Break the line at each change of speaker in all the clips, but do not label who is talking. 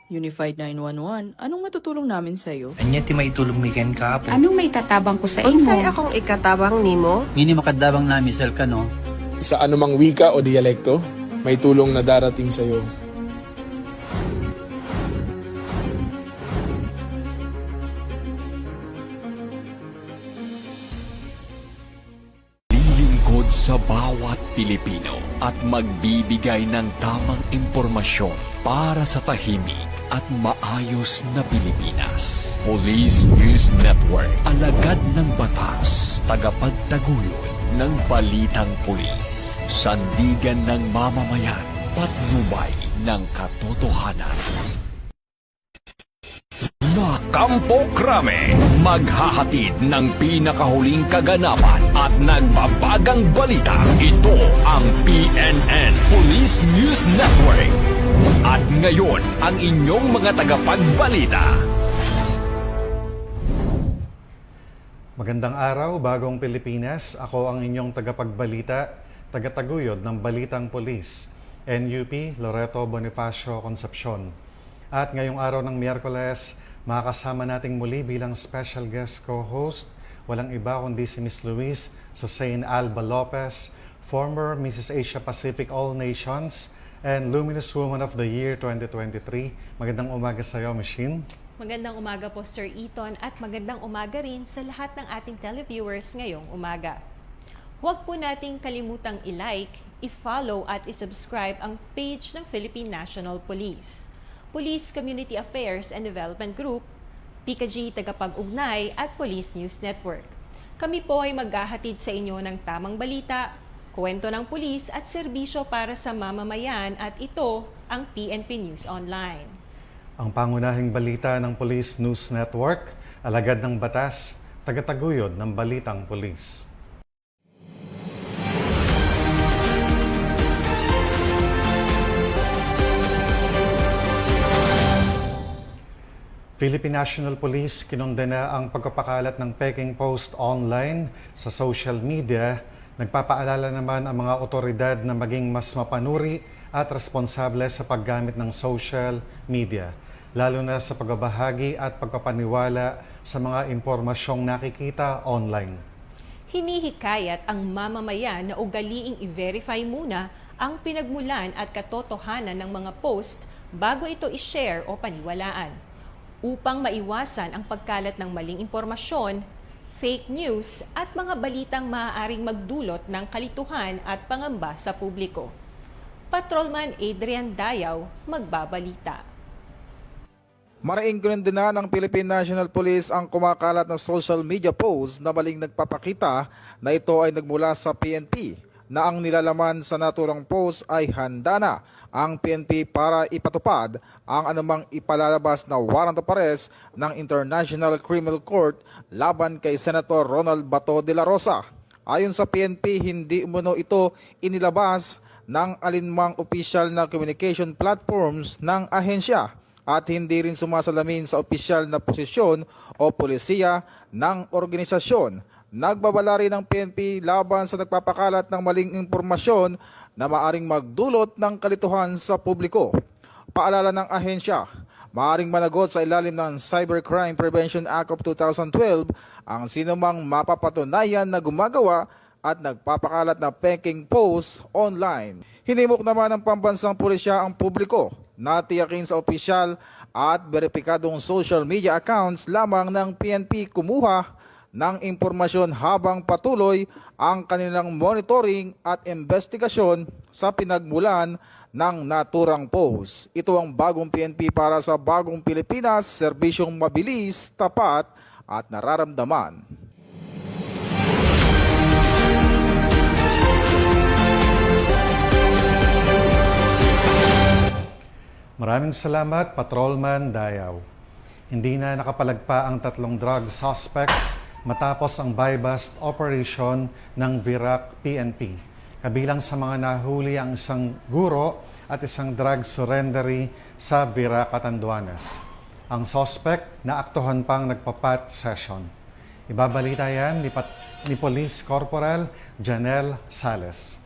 Unified 911, anong matutulong namin sa'yo?
Anya ti maitulong mi ken kapo.
Anong may tatabang ko sa
Unsay
imo?
akong ikatabang nimo?
Ngini makadabang na misal ka no.
Sa anumang wika o dialekto, may tulong na darating sa iyo.
Lilingkod sa bawat Pilipino at magbibigay ng tamang impormasyon para sa tahimik at maayos na Pilipinas. Police News Network, alagad ng batas, tagapagtaguyod ng balitang pulis, sandigan ng mamamayan, patnubay ng katotohanan. La Campo Crame, maghahatid ng pinakahuling kaganapan at nagbabagang balita. Ito ang PNN Police News Network. At ngayon, ang inyong mga tagapagbalita.
Magandang araw, Bagong Pilipinas. Ako ang inyong tagapagbalita, tagataguyod ng Balitang Pulis, NUP Loreto Bonifacio Concepcion. At ngayong araw ng Miyerkules, makakasama nating muli bilang special guest co-host, walang iba kundi si Miss Luis Susain Alba Lopez, former Mrs. Asia Pacific All Nations and Luminous Woman of the Year 2023. Magandang umaga sa iyo, Machine.
Magandang umaga po, Sir Eton, at magandang umaga rin sa lahat ng ating televiewers ngayong umaga. Huwag po nating kalimutang i-like, i-follow at i-subscribe ang page ng Philippine National Police, Police Community Affairs and Development Group, PKG Tagapag-Ugnay at Police News Network. Kami po ay maghahatid sa inyo ng tamang balita, kwento ng pulis at serbisyo para sa mamamayan at ito ang PNP News Online.
Ang pangunahing balita ng Police News Network, alagad ng batas, tagataguyod ng Balitang Pulis. Philippine National Police kinondena ang pagpapakalat ng peking post online sa social media. Nagpapaalala naman ang mga otoridad na maging mas mapanuri at responsable sa paggamit ng social media, lalo na sa pagbabahagi at pagpapaniwala sa mga impormasyong nakikita online.
Hinihikayat ang mamamayan na ugaliing i-verify muna ang pinagmulan at katotohanan ng mga post bago ito i-share o paniwalaan, upang maiwasan ang pagkalat ng maling impormasyon, fake news at mga balitang maaaring magdulot ng kalituhan at pangamba sa publiko. Patrolman Adrian Dayaw, magbabalita.
Maraing kinundena ng Philippine National Police ang kumakalat na social media post na maling nagpapakita na ito ay nagmula sa PNP, na ang nilalaman sa naturang post ay handa na ang PNP para ipatupad ang anumang ipalalabas na warrant of arrest ng International Criminal Court laban kay Senator Ronald Bato de la Rosa. Ayon sa PNP, hindi umano ito inilabas ng alinmang opisyal na communication platforms ng ahensya at hindi rin sumasalamin sa opisyal na posisyon o polisiya ng organisasyon. Nagbabala rin ang PNP laban sa nagpapakalat ng maling impormasyon na maaring magdulot ng kalituhan sa publiko. Paalala ng ahensya, maaring managot sa ilalim ng Cybercrime Prevention Act of 2012 ang sinumang mapapatunayan na gumagawa at nagpapakalat na peking post online. Hinimok naman ng pambansang pulisya ang publiko na tiyakin sa opisyal at beripikadong social media accounts lamang ng PNP kumuha ng impormasyon habang patuloy ang kanilang monitoring at investigasyon sa pinagmulan ng naturang post. Ito ang bagong PNP para sa bagong Pilipinas, serbisyong mabilis, tapat at nararamdaman.
Maraming salamat, Patrolman Dayaw. Hindi na nakapalagpa ang 3 drug suspects matapos ang buy-bust operation ng Virac PNP. Kabilang sa mga nahuli ang isang guro at isang drug surrendery sa Virac, Catanduanes. Ang suspect naaktuhan pang nagpa-pat session. Ibabalita yan ni Police Corporal Janelle Sales.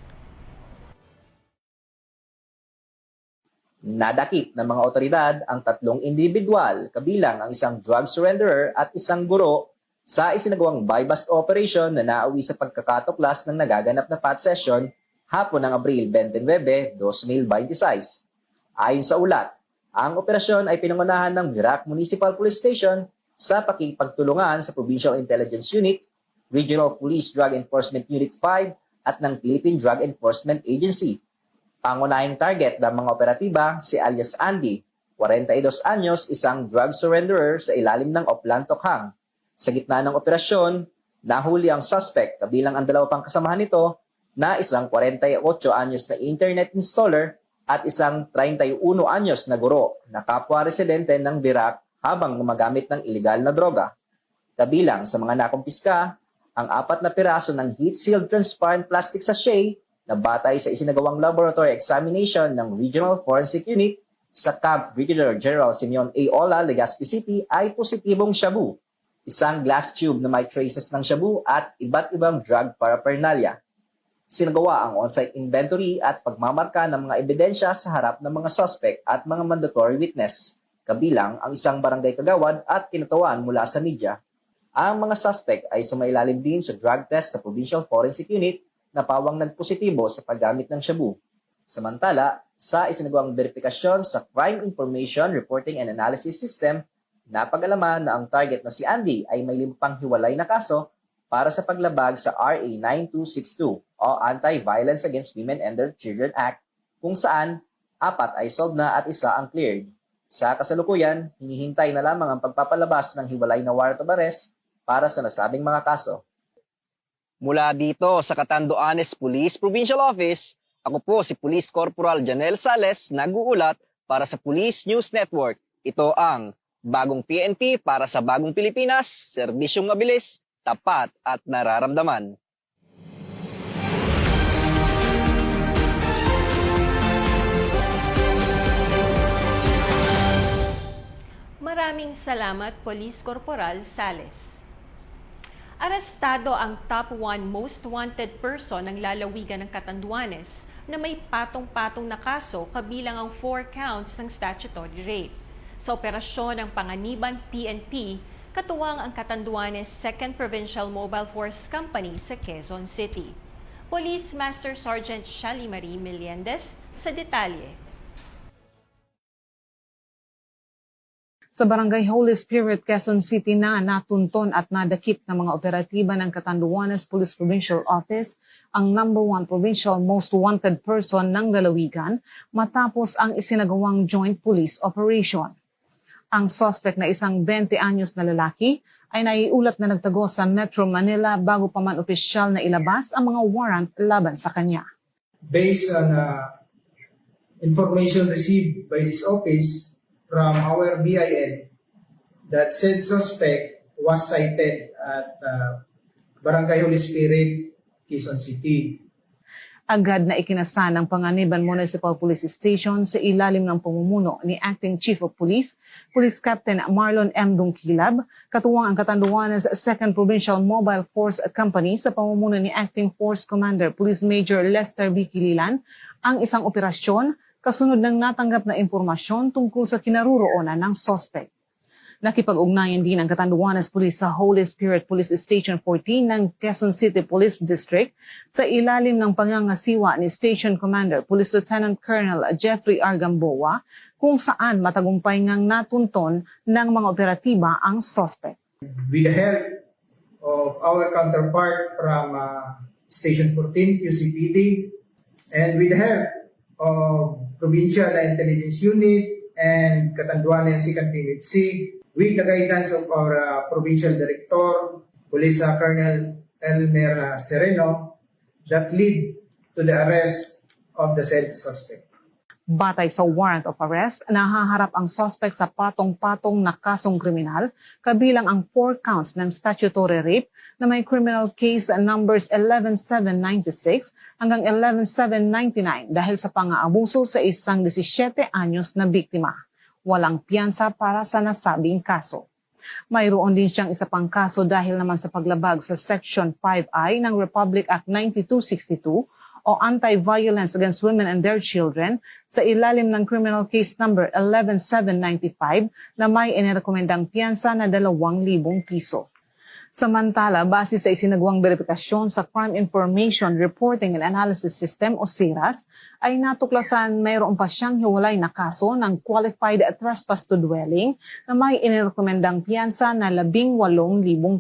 Nadakip ng mga otoridad ang 3 individual, kabilang ang isang drug surrenderer at isang guro sa isinagawang buy-bust operation na nauwi sa pagkakatuklas ng nagaganap na pot session hapon ng Abril 29, 2026. Ayon sa ulat, ang operasyon ay pinangunahan ng Virac Municipal Police Station sa pakikipagtulungan sa Provincial Intelligence Unit, Regional Police Drug Enforcement Unit 5 at ng Philippine Drug Enforcement Agency. Pangunahing target ng mga operatiba si alias Andy, 42 anyos, isang drug surrenderer sa ilalim ng Oplan Tokhang. Sa gitna ng operasyon, nahuli ang suspect kabilang ang 2 pang kasamahan nito na isang 48 anyos na internet installer at isang 31 anyos na guro na kapwa residente ng Virac habang gumagamit ng ilegal na droga. Kabilang sa mga nakumpiska, ang 4 na piraso ng heat-sealed transparent plastic sachet na batay sa isinagawang laboratory examination ng Regional Forensic Unit sa Camp Brigadier General Simeon A. Ola, Legazpi City ay positibong shabu, isang glass tube na may traces ng shabu at iba't ibang drug paraphernalia. Sinagawa ang on-site inventory at pagmamarka ng mga ebidensya sa harap ng mga suspect at mga mandatory witness, kabilang ang isang barangay kagawad at kinatawan mula sa media. Ang mga suspect ay sumailalim din sa drug test sa Provincial Forensic Unit na pawang nagpositibo sa paggamit ng shabu. Samantala, sa isinagawang verifikasyon sa Crime Information Reporting and Analysis System, napag-alaman na ang target na si Andy ay may 5 pang hiwalay na kaso para sa paglabag sa RA 9262 o Anti-Violence Against Women and Their Children Act, kung saan 4 ay solved na at 1 ang cleared. Sa kasalukuyan, hinihintay na lamang ang pagpapalabas ng hiwalay na warrant of arrest para sa nasabing mga kaso.
Mula dito sa Catanduanes Police Provincial Office, ako po si Police Corporal Janel Sales, nag-uulat para sa Police News Network. Ito ang bagong PNP para sa bagong Pilipinas, serbisyong mabilis, tapat at nararamdaman.
Maraming salamat, Police Corporal Sales. Arestado ang top 1 most wanted person ng lalawigan ng Catanduanes na may patong-patong na kaso kabilang ang 4 counts ng statutory rape. Sa operasyon ng Panganiban PNP, katuwang ang Catanduanes 2nd Provincial Mobile Force Company sa Quezon City. Police Master Sergeant Shali Marie Meliendez sa detalye.
Sa Barangay Holy Spirit, Quezon City na natunton at nadakip ng mga operatiba ng Catanduanes Police Provincial Office ang number 1 provincial most wanted person ng lalawigan matapos ang isinagawang joint police operation. Ang suspect na isang 20 anyos na lalaki ay naiulat na nagtago sa Metro Manila bago pa man opisyal na ilabas ang mga warrant laban sa kanya.
Based on information received by this office from our BIN, that said suspect was cited at Barangay Holy Spirit, Quezon City.
Agad na ikinasa ng Panganiban Municipal Police Station sa ilalim ng pamumuno ni Acting Chief of Police, Police Captain Marlon M. Dungkilab, katuwang ang Catanduanes 2nd Provincial Mobile Force Company sa pamumuno ni Acting Force Commander Police Major Lester B. Kililan, ang isang operasyon kasunod ng natanggap na impormasyon tungkol sa kinaroroonan ng suspect. Nakipag-ugnayan din ang Catanduanes Police sa Holy Spirit Police Station 14 ng Quezon City Police District sa ilalim ng pangangasiwa ni Station Commander Police Lieutenant Colonel Jeffrey R. Gamboa, kung saan matagumpay ngang natunton ng mga operatiba ang suspect.
With the help of our counterpart from Station 14, QCPD, and with the help of Provincial Intelligence Unit and Catanduanes 2nd PNC, with the guidance of our Provincial Director, Police Colonel Elmer Sereno, that lead to the arrest of the said suspect.
Batay sa warrant of arrest, nahaharap ang suspect sa patong-patong na kasong kriminal, kabilang ang 4 counts ng statutory rape na may criminal case numbers 11796 hanggang 11799 dahil sa pang-aabuso sa isang 17 anyos na biktima. Walang piyansa para sa nasabing kaso. Mayroon din siyang isa pang kaso dahil naman sa paglabag sa Section 5I ng Republic Act 9262 o o Anti-Violence Against Women and Their Children sa ilalim ng Criminal Case Number 11795 na may inirekomendang piyansa na 2,000 piso. Samantala, base sa isinagawang verifikasyon sa Crime Information Reporting and Analysis System o CIRAS, ay natuklasan mayroon pa siyang hiwalay na kaso ng qualified trespass to dwelling na may inirekomendang piyansa na 18,000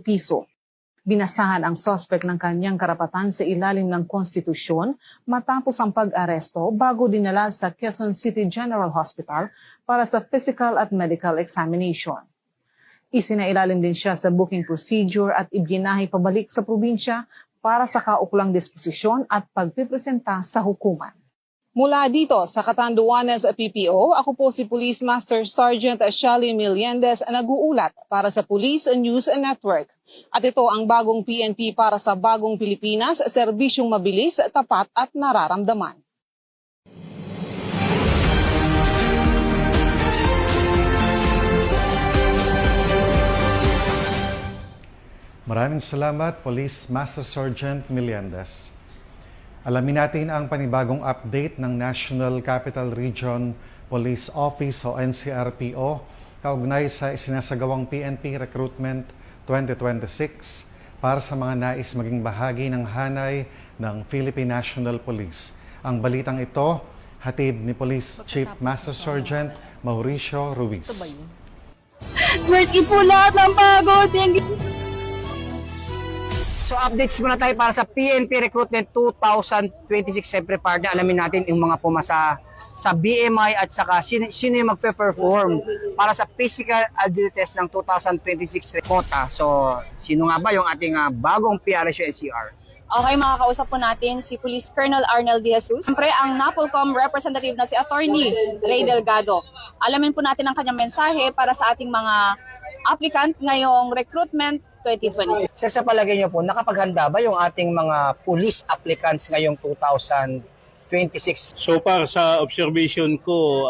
piso. Binasahan ang suspect ng kanyang karapatan sa ilalim ng konstitusyon matapos ang pag-aresto bago dinala sa Quezon City General Hospital para sa physical at medical examination. Isinailalim din siya sa booking procedure at ibinahay pabalik sa probinsya para sa kaukulang disposisyon at pagpipresenta sa hukuman. Mula dito sa Catanduanes PPO, ako po si Police Master Sergeant Shally Meliendez nag-uulat para sa Police News Network. At ito ang bagong PNP para sa bagong Pilipinas, serbisyong mabilis, tapat at nararamdaman.
Maraming salamat, Police Master Sergeant Meliendez. Alamin natin ang panibagong update ng National Capital Region Police Office o NCRPO kaugnay sa isinasagawang PNP Recruitment 2026 para sa mga nais maging bahagi ng hanay ng Philippine National Police. Ang balitang ito, hatid ni Police Chief Master Sergeant Mauricio Ruiz.
Worth it po lahat ng pagod.
So updates muna tayo para sa PNP Recruitment 2026. Siyempre partner, alamin natin yung mga pumasa sa BMI at saka sino yung magpe-perform para sa physical ability test ng 2026 quota. So sino nga ba yung ating bagong PRSU NCR?
Okay, makakausap po natin si Police Colonel Arnel De Jesus. Siyempre, ang NAPOLCOM representative na si Attorney Ray Delgado. Alamin po natin ang kanyang mensahe para sa ating mga applicant ngayong recruitment 2026.
Sa palagay niyo po, nakapaghanda ba yung ating mga police applicants ngayong 2026?
So far sa observation ko,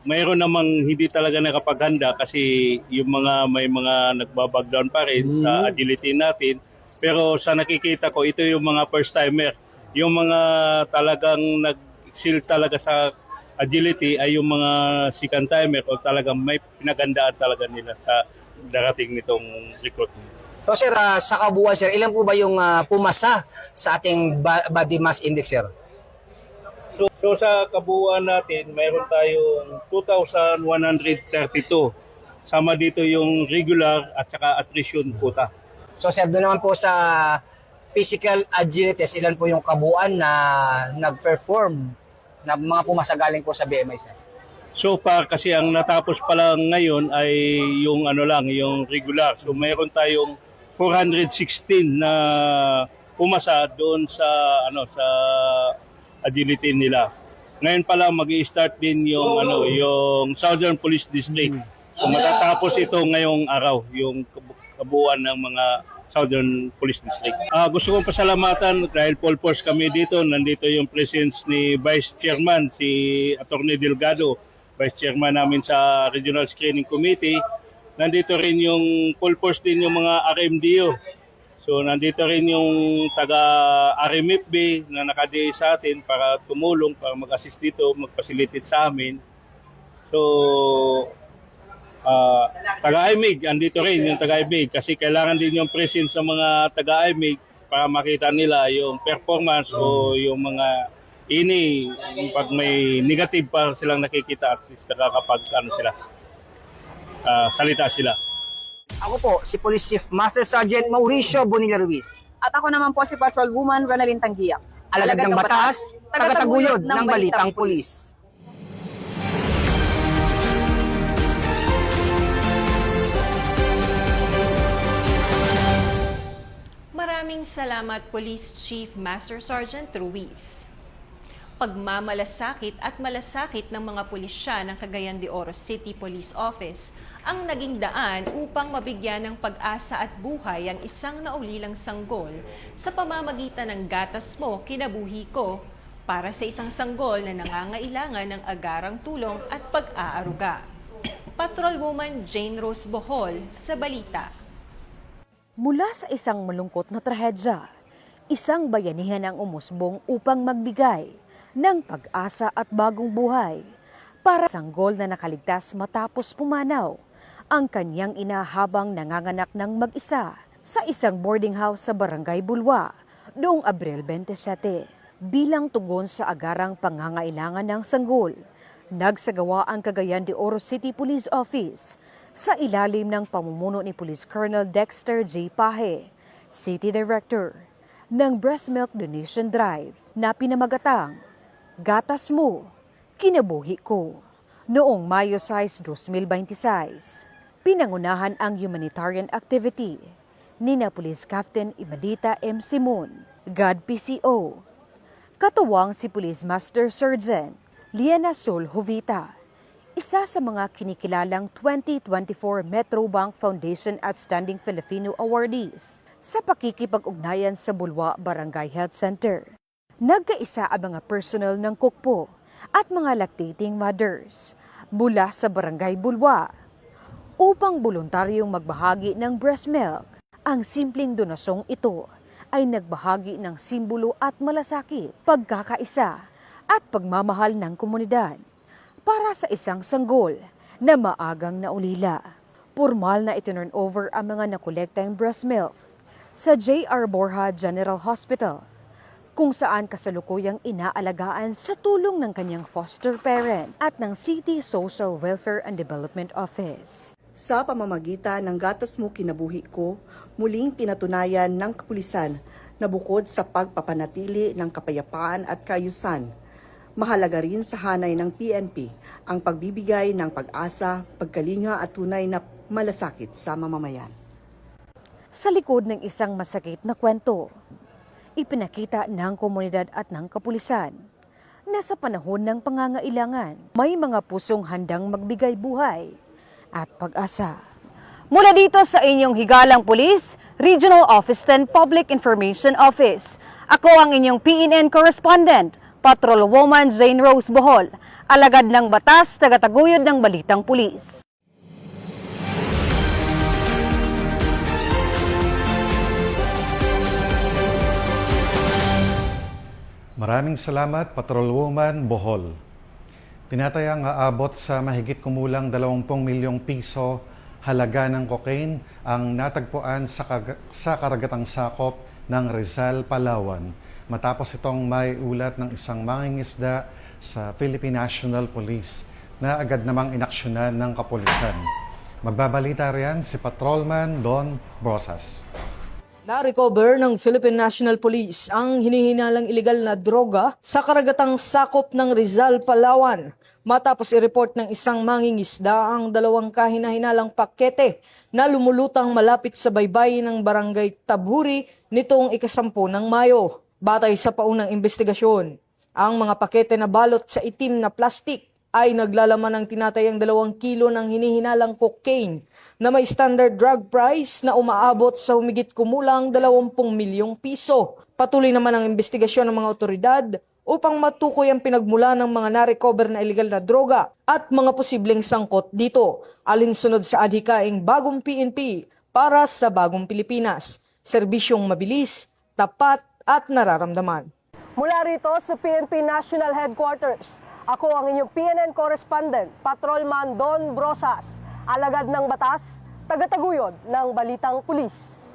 mayroon namang hindi talaga nakapaghanda kasi yung may mga nagbabagdown pa rin sa agility natin. Pero sa nakikita ko, ito yung mga first timer. Yung mga talagang nag-excel talaga sa agility ay yung mga second timer o talagang may pinagandaan talaga nila sa darating nitong recruitment.
So sir, sa kabuuan sir, ilan po ba yung pumasa sa ating body mass index sir?
So sa kabuuan natin, mayroon tayong 2,132. Sama dito yung regular at saka attrition quota.
So sir, doon naman po sa physical agility test, ilan po yung kabuuan na nag-perform na mga pumasa galing po sa BMI sir?
So far kasi ang natapos pa lang ngayon ay yung yung regular. So mayroon tayong 416 na pumasa doon sa sa agility nila. Ngayon pa lang magi-start din yung yung Southern Police District. So matatapos ito ngayong araw yung kabuuan ng mga Southern Police District. Gusto kong pasalamatan dahil full force kami dito. Nandito yung presence ni Vice Chairman si Attorney Delgado, Vice Chairman namin sa Regional Screening Committee. Nandito rin yung full force din yung mga RMDO. So nandito rin yung taga-RMFB na nakadiay sa atin para tumulong, para mag-assist dito, mag-facilitate sa amin. So taga-IMIG, andito rin yung taga-IMIG kasi kailangan din yung presence ng mga taga-IMIG para makita nila yung performance o yung mga pag may negative pa silang nakikita at least nakakapag salita sila.
Ako po, si Police Chief Master Sergeant Mauricio Bonilla Ruiz.
At ako naman po si Patrol Woman Ronaldin Tanggiak.
Alagad ng batas, tagataguyod ng balitang pulis.
Maraming salamat Police Chief Master Sergeant Ruiz. Pagmamalasakit at malasakit ng mga pulisya ng Cagayan de Oro City Police Office ang naging daan upang mabigyan ng pag-asa at buhay ang isang naulilang sanggol sa pamamagitan ng Gatas Mo, Kinabuhi Ko para sa isang sanggol na nangangailangan ng agarang tulong at pag-aaruga. Patrolwoman Jane Rose Bohol sa balita.
Mula sa isang malungkot na trahedya, Isang bayanihan ang umusbong upang magbigay ng pag-asa at bagong buhay para sa sanggol na nakaligtas matapos pumanaw ang kanyang ina habang nanganganak ng mag-isa sa isang boarding house sa Barangay Bulwa noong Abril 27. Bilang tugon sa agarang pangangailangan ng sanggol, nagsagawa ang Cagayan de Oro City Police Office sa ilalim ng pamumuno ni Police Colonel Dexter J. Pahe, City Director, ng breast milk donation drive na pinamagatang Gatas Mo, Kinabuhi Ko. Noong Mayo 6, 2026, pinangunahan ang humanitarian activity ni na Police Captain Imelita M. Simon, God PCO, katuwang si Police Master Sergeant Liana Sol Jovita, isa sa mga kinikilalang 2024 Metro Bank Foundation Outstanding Filipino Awardees sa pakikipag-ugnayan sa Bulwa Barangay Health Center. Nagkaisa ang mga personnel ng Kukpo at mga lactating mothers mula sa Barangay Bulwa upang voluntaryong magbahagi ng breast milk. Ang simpleng donasyong ito ay nagbahagi ng simbolo at malasakit, pagkakaisa at pagmamahal ng komunidad para sa isang sanggol na maagang naulila. Formal na itinurn over ang mga nakolektang breast milk sa J.R. Borja General Hospital, kung saan kasalukuyang inaalagaan sa tulong ng kanyang foster parent at ng City Social Welfare and Development Office.
Sa pamamagitan ng Gatas Mo Kinabuhi Ko, muling pinatunayan ng kapulisan na bukod sa pagpapanatili ng kapayapaan at kaayusan, mahalaga rin sa hanay ng PNP ang pagbibigay ng pag-asa, pagkalinga at tunay na malasakit sa mamamayan.
Sa likod ng isang masakit na kwento, ipinakita ng komunidad at ng kapulisan na sa panahon ng pangangailangan, may mga pusong handang magbigay buhay at pag-asa. Mula dito sa inyong higalang pulis, Regional Office 10 Public Information Office, ako ang inyong PNN correspondent, Patrolwoman Jane Rose Bohol, alagad ng batas, tagataguyod ng balitang pulis.
Maraming salamat, Patrolwoman Bohol. Tinatayang aabot sa mahigit kumulang 20 milyong piso halaga ng cocaine ang natagpuan sa karagatang sakop ng Rizal, Palawan matapos itong may ulat ng isang mangingisda sa Philippine National Police na agad namang inaksyonan ng kapulisan. Magbabalita riyan si Patrolman Don Brosas.
Na-recover ng Philippine National Police ang hinihinalang ilegal na droga sa karagatang sakop ng Rizal, Palawan matapos i-report ng isang mangingisda ang 2 kahina-hinalang pakete na lumulutang malapit sa baybay ng Barangay Taburi nitong ika-10 ng Mayo. Batay sa paunang investigasyon, ang mga pakete na balot sa itim na plastik ay naglalaman ng tinatayang 2 kilo ng hinihinalang cocaine na may standard drug price na umaabot sa humigit kumulang 20 milyong piso. Patuloy naman ang investigasyon ng mga otoridad upang matukoy ang pinagmula ng mga na-recover na illegal na droga at mga posibleng sangkot dito, alinsunod sa adhikaing Bagong PNP para sa Bagong Pilipinas. Serbisyong mabilis, tapat at nararamdaman.
Mula rito sa PNP National Headquarters, ako ang inyong PNN correspondent, Patrolman Don Brosas, alagad ng batas, tagataguyod ng balitang pulis.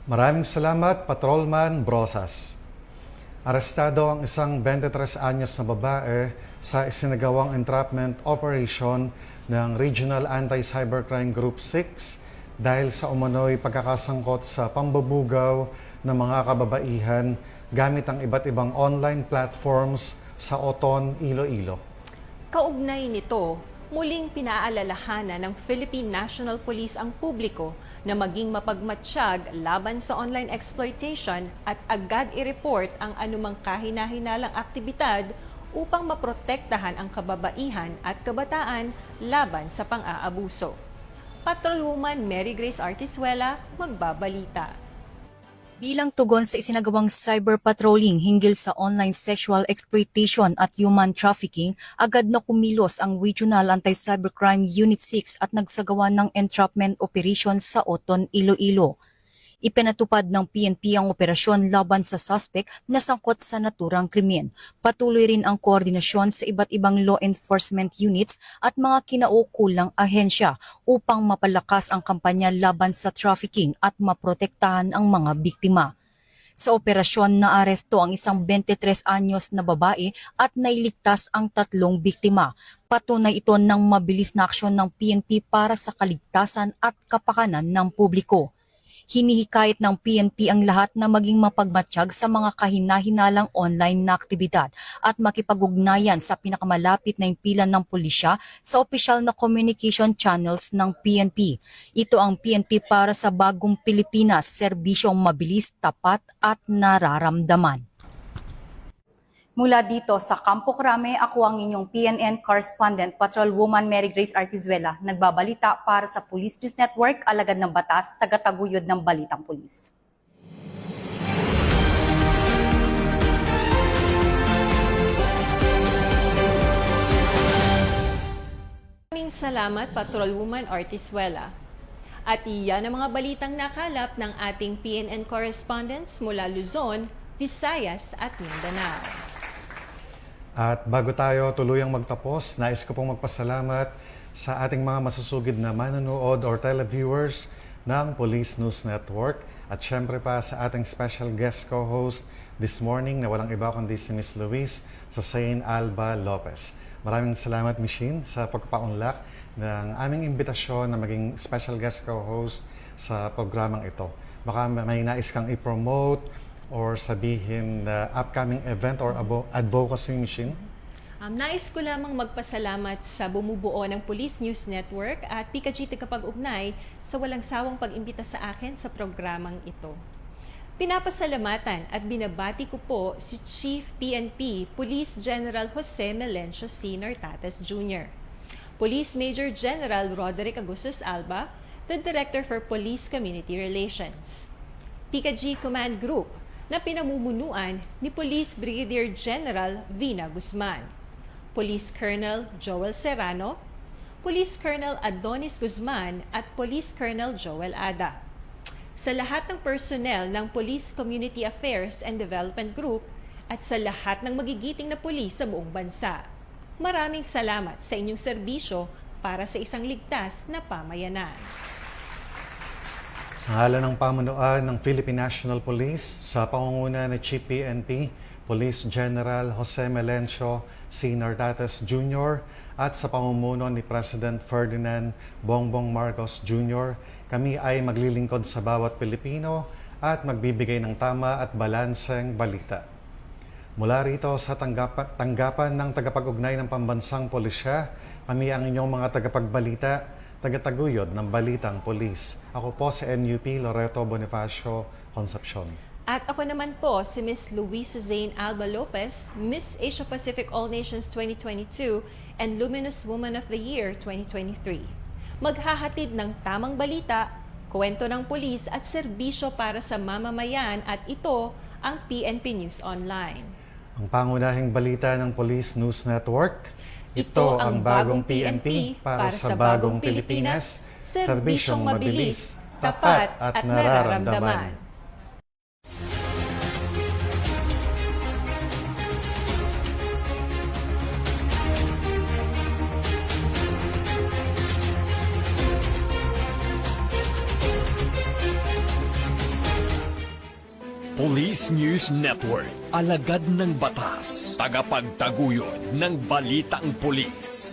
Maraming salamat, Patrolman Brosas. Arestado ang isang 23 anyos na babae sa isinagawang entrapment operation ng Regional Anti-Cybercrime Group 6 dahil sa umano'y pagkakasangkot sa pambabugaw ng mga kababaihan gamit ang iba't ibang online platforms sa Oton, Iloilo.
Kaugnay nito, muling pinaalalahanan ng Philippine National Police ang publiko na maging mapagmatsyag laban sa online exploitation at agad i-report ang anumang kahina-hinalang aktibidad upang maprotektahan ang kababaihan at kabataan laban sa pang-aabuso. Patrolwoman Mary Grace Artizuela, magbabalita.
Bilang tugon sa isinagawang cyber patrolling hinggil sa online sexual exploitation at human trafficking, agad na kumilos ang Regional Anti-Cybercrime Unit 6 at nagsagawa ng entrapment operation sa Oton, Iloilo. Ipinatupad ng PNP ang operasyon laban sa suspect na sangkot sa naturang krimen. Patuloy rin ang koordinasyon sa iba't ibang law enforcement units at mga kinaukulang ahensya upang mapalakas ang kampanya laban sa trafficking at maprotektahan ang mga biktima. Sa operasyon na aresto ang isang 23 anyos na babae at nailigtas ang 3 biktima. Patunay ito ng mabilis na aksyon ng PNP para sa kaligtasan at kapakanan ng publiko. Hinihikayat ng PNP ang lahat na maging mapagmatsyag sa mga kahina-hinalang online na aktibidad at makipag-ugnayan sa pinakamalapit na impilan ng pulisya sa opisyal na communication channels ng PNP. Ito ang PNP para sa bagong Pilipinas, serbisyong mabilis, tapat at nararamdaman. Mula dito sa Campo Crame, ako ang inyong PNN correspondent, Patrolwoman Mary Grace Artizuela, nagbabalita para sa Police News Network, alagad ng batas, tagataguyod ng balitang pulis.
Maraming salamat, Patrolwoman Artizuela. At iyan ang mga balitang nakalap ng ating PNN correspondents mula Luzon, Visayas at Mindanao.
At bago tayo tuluyang magtapos, nais ko pong magpasalamat sa ating mga masusugid na manonood or televiewers ng Police News Network at syempre pa sa ating special guest co-host this morning na walang iba kundi si Miss Luis Sosain Alba Lopez. Maraming salamat, Michin, sa pagpapaunlak ng aming imbitasyon na maging special guest co-host sa programang ito. Baka may nais kang i-promote or sabihin na upcoming event or advocacy mission?
Nais ko lamang magpasalamat sa bumubuo ng Police News Network at PKG Tagapag-Ugnay sa walang sawang pag-imbita sa akin sa programang ito. Pinapasalamatan at binabati ko po si Chief PNP Police General Jose Melencio C. Nartates Jr., Police Major General Roderick Agustus Alba, the Director for Police Community Relations, PKG Command Group, na pinamumunuan ni Police Brigadier General Vina Guzman, Police Colonel Joel Serrano, Police Colonel Adonis Guzman at Police Colonel Joel Ada. Sa lahat ng personnel ng Police Community Affairs and Development Group at sa lahat ng magigiting na pulis sa buong bansa, maraming salamat sa inyong serbisyo para sa isang ligtas na pamayanan.
Sa ngalan ng pamunuan ng Philippine National Police, sa pangunguna ni Chief PNP, Police General Jose Melencio C. Nartates Jr. at sa pamumuno ni President Ferdinand Bongbong Marcos Jr., kami ay maglilingkod sa bawat Pilipino at magbibigay ng tama at balanseng balita. Mula rito sa tanggapan ng tagapag-ugnay ng pambansang pulisya, kami ang inyong mga tagapagbalita, tagataguyod ng Balitang Pulis. Ako po si NUP Loreto Bonifacio Concepcion.
At ako naman po si Miss Luis Sosain Alba Lopez, Miss Asia Pacific All Nations 2022 and Luminous Woman of the Year 2023. Maghahatid ng tamang balita, kwento ng pulis at serbisyo para sa mamamayan at ito ang PNP News Online.
Ang pangunahing balita ng Police News Network, ito ang bagong PNP para sa bagong Pilipinas, serbisyong mabilis, tapat at nararamdaman.
Police News Network, alagad ng batas, tagapagtaguyod ng balitang pulis.